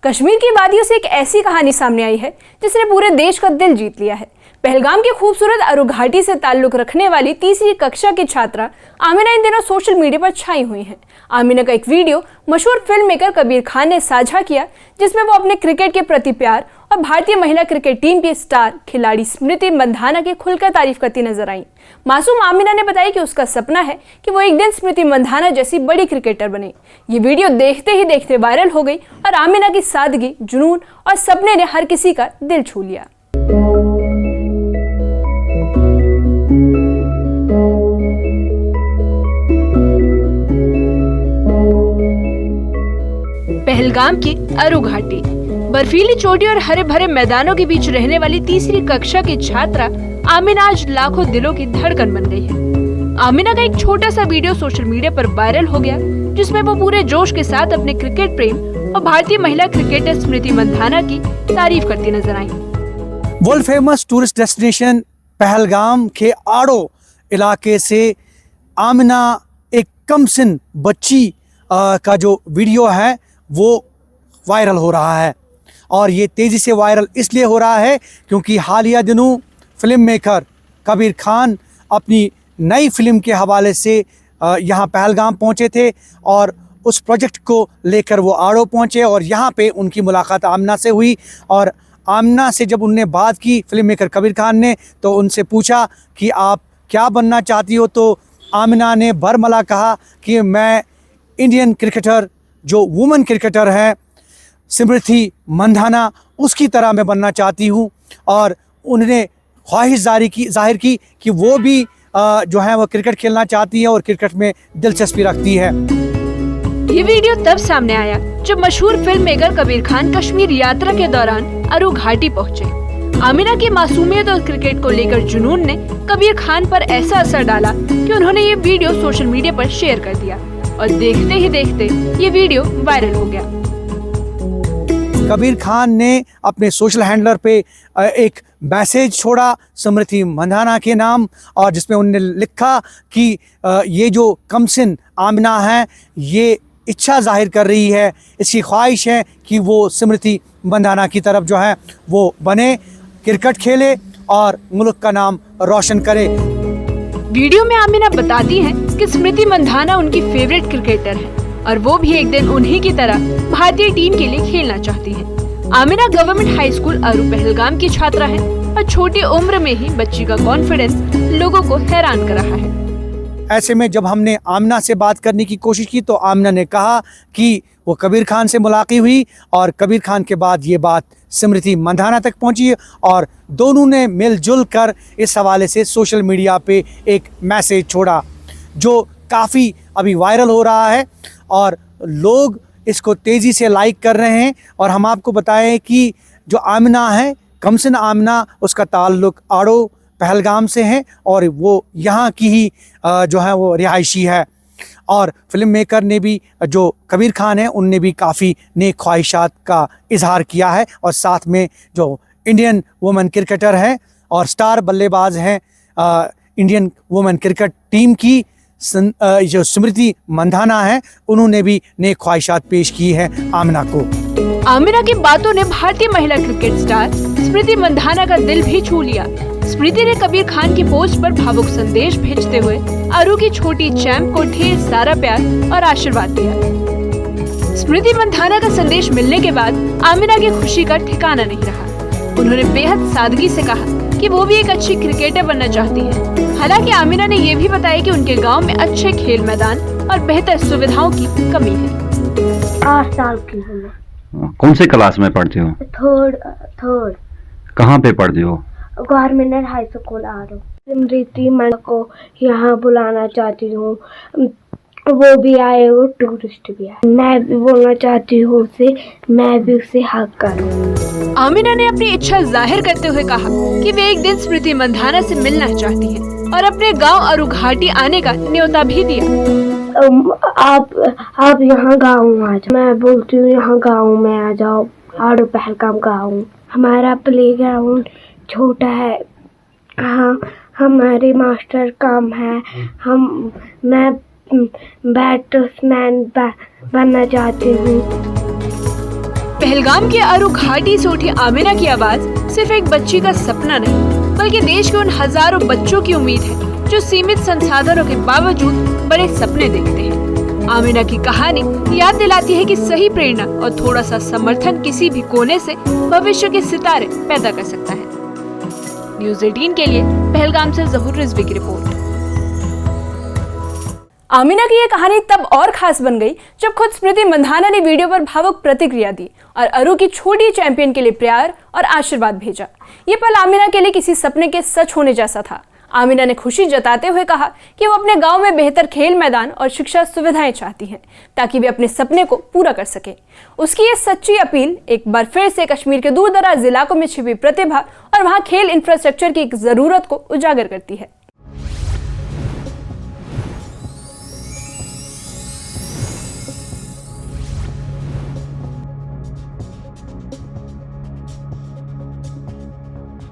कश्मीर की वादियों से एक ऐसी कहानी सामने आई है जिसने पूरे देश का दिल जीत लिया है। पहलगाम की खूबसूरत अरु घाटी से ताल्लुक रखने वाली तीसरी कक्षा की छात्रा आमिना इन दिनों सोशल मीडिया पर छाई हुई हैं। आमिना का एक वीडियो मशहूर फिल्म मेकर कबीर खान ने साझा किया, जिसमें वो अपने क्रिकेट के प्रति प्यार और भारतीय महिला क्रिकेट टीम की स्टार खिलाड़ी स्मृति मंधाना की खुलकर तारीफ करती नजर आई। मासूम आमिना ने बताया कि उसका सपना है कि वो एक दिन स्मृति मंधाना जैसी बड़ी क्रिकेटर बने। ये वीडियो देखते ही देखते वायरल हो गई और आमिना की सादगी, जुनून और सपने ने हर किसी का दिल छू लिया। पहलगाम की अरु घाटी, बर्फीली चोटी और हरे भरे मैदानों के बीच रहने वाली तीसरी कक्षा की छात्रा आमिना आज लाखों दिलों की धड़कन बन गई है। आमिना का एक छोटा सा वीडियो सोशल मीडिया पर वायरल हो गया, जिसमें वो पूरे जोश के साथ अपने क्रिकेट प्रेम और भारतीय महिला क्रिकेटर स्मृति मंधाना की तारीफ करती नजर आई। World famous tourist destination Pahalgam के आड़ो इलाके से आमिना एक कमसिन बच्ची का जो वीडियो है वो वायरल हो रहा है। और ये तेज़ी से वायरल इसलिए हो रहा है क्योंकि हालिया दिनों फिल्म मेकर कबीर खान अपनी नई फिल्म के हवाले से यहाँ पहलगाम पहुँचे थे और उस प्रोजेक्ट को लेकर वो आड़ो पहुँचे और यहाँ पे उनकी मुलाकात आमिना से हुई। और आमिना से जब उनने बात की फिल्म मेकर कबीर खान ने, तो उनसे पूछा कि आप क्या बनना चाहती हो, तो आमिना ने बरमला कहा कि मैं इंडियन क्रिकेटर जो वुमेन क्रिकेटर है स्मृति मंधाना, उसकी तरह मैं बनना चाहती हूँ। और उन्होंने ख्वाहिश जाहिर की कि वो भी जो है वो क्रिकेट खेलना चाहती है और क्रिकेट में दिलचस्पी रखती है। ये वीडियो तब सामने आया जब मशहूर फिल्म मेकर कबीर खान कश्मीर यात्रा के दौरान अरु घाटी पहुँचे। आमिना की मासूमियत और क्रिकेट को लेकर जुनून ने कबीर खान पर ऐसा असर डाला कि उन्होंने ये वीडियो सोशल मीडिया पर शेयर कर दिया और देखते ही देखते ये वीडियो वायरल हो गया। कबीर खान ने अपने सोशल हैंडलर पे एक मैसेज छोड़ा स्मृति मंधाना के नाम, और जिसमें उन्होंने लिखा कि ये जो कमसिन आमिना है ये इच्छा जाहिर कर रही है, इसकी ख्वाहिश है कि वो स्मृति मंधाना की तरफ जो है वो बने, क्रिकेट खेले और मुल्क का नाम रोशन करे। वीडियो में आमिना बताती हैं कि स्मृति मंधाना उनकी फेवरेट क्रिकेटर है और वो भी एक दिन उन्हीं की तरह भारतीय टीम के लिए खेलना चाहती हैं। आमिना गवर्नमेंट हाई स्कूल अरु पहलगाम की छात्रा है और छोटी उम्र में ही बच्ची का कॉन्फिडेंस लोगों को हैरान कर रहा है। ऐसे में जब हमने आमिना से बात करने की कोशिश की तो आमिना ने कहा कि वो कबीर खान से मुलाकात हुई और कबीर खान के बाद ये बात स्मृति मंधाना तक पहुंची और दोनों ने मिलजुल कर इस हवाले से सोशल मीडिया पे एक मैसेज छोड़ा जो काफ़ी अभी वायरल हो रहा है और लोग इसको तेज़ी से लाइक कर रहे हैं। और हम आपको बताएं कि जो आमिना है कमसिन आमिना, उसका ताल्लुक़ आड़ो पहलगाम से है और वो यहाँ की ही जो है वो रिहायशी है। और फिल्म मेकर ने भी, जो कबीर खान है, उनने भी काफ़ी नेक ख्वाहिशात का इजहार किया है और साथ में जो इंडियन वुमेन क्रिकेटर हैं और स्टार बल्लेबाज हैं इंडियन वुमेन क्रिकेट टीम की जो स्मृति मंधाना है, उन्होंने भी नेक ख्वाहिशात पेश की है आमिना को। आमिना की बातों ने भारतीय महिला क्रिकेट स्टार स्मृति मंधाना का दिल भी छू लिया। स्मृति ने कबीर खान की पोस्ट पर भावुक संदेश भेजते हुए अरु की छोटी चैंप को ढेर सारा प्यार और आशीर्वाद दिया। स्मृति मंधाना का संदेश मिलने के बाद आमिना की खुशी का ठिकाना नहीं रहा। उन्होंने बेहद सादगी से कहा कि वो भी एक अच्छी क्रिकेटर बनना चाहती है। हालांकि आमिना ने ये भी बताया कि उनके गांव में अच्छे खेल मैदान और बेहतर सुविधाओं की कमी है। 8 साल की हूँ मैं। कौन से क्लास में पढ़ती हो? थर्ड। कहाँ पे पढ़ती हो? Government high school Aru. Smriti Mandhana को यहाँ बुलाना चाहती हूँ, वो भी आए और टूरिस्ट भी आए। मैं भी बोलना चाहती हूँ उसे, मैं भी उसे हक करूँ। आमिना ने अपनी इच्छा जाहिर करते हुए कहा कि वे एक दिन स्मृति मंधाना से मिलना चाहती हैं और अपने गांव अरु घाटी आने का न्योता भी दिया। आप यहाँ गाँव में आ जाओ। मैं बोलती हूँ यहाँ गाँव में आ जाओ, आड़ो पहलगाम गाँव। हमारा प्लेग्राउंड छोटा है, हाँ हमारे मास्टर काम है, मैं बैट्समैन बनना चाहती हूँ। पहलगाम के अरु घाटी से उठी आमिना की आवाज सिर्फ एक बच्ची का सपना नहीं, बल्कि देश के उन हजारों बच्चों की उम्मीद है जो सीमित संसाधनों के बावजूद बड़े सपने देखते हैं। आमिना की कहानी याद दिलाती है कि सही प्रेरणा और थोड़ा सा समर्थन किसी भी कोने से भविष्य के सितारे पैदा कर सकता है। न्यूज़ 18 के लिए पहलगाम से ज़हूर रिजवी की रिपोर्ट। आमिना की ये कहानी तब और खास बन गई जब खुद स्मृति मंधाना ने वीडियो पर भावुक प्रतिक्रिया दी और अरु की छोटी चैंपियन के लिए प्यार और आशीर्वाद भेजा। ये पल आमिना के लिए किसी सपने के सच होने जैसा था। आमिना ने खुशी जताते हुए कहा कि वो अपने गांव में बेहतर खेल मैदान और शिक्षा सुविधाएं चाहती हैं ताकि वे अपने सपने को पूरा कर सकें। उसकी ये सच्ची अपील एक बार फिर से कश्मीर के दूर दराज इलाकों में छिपी प्रतिभा और वहां खेल इंफ्रास्ट्रक्चर की एक जरूरत को उजागर करती है।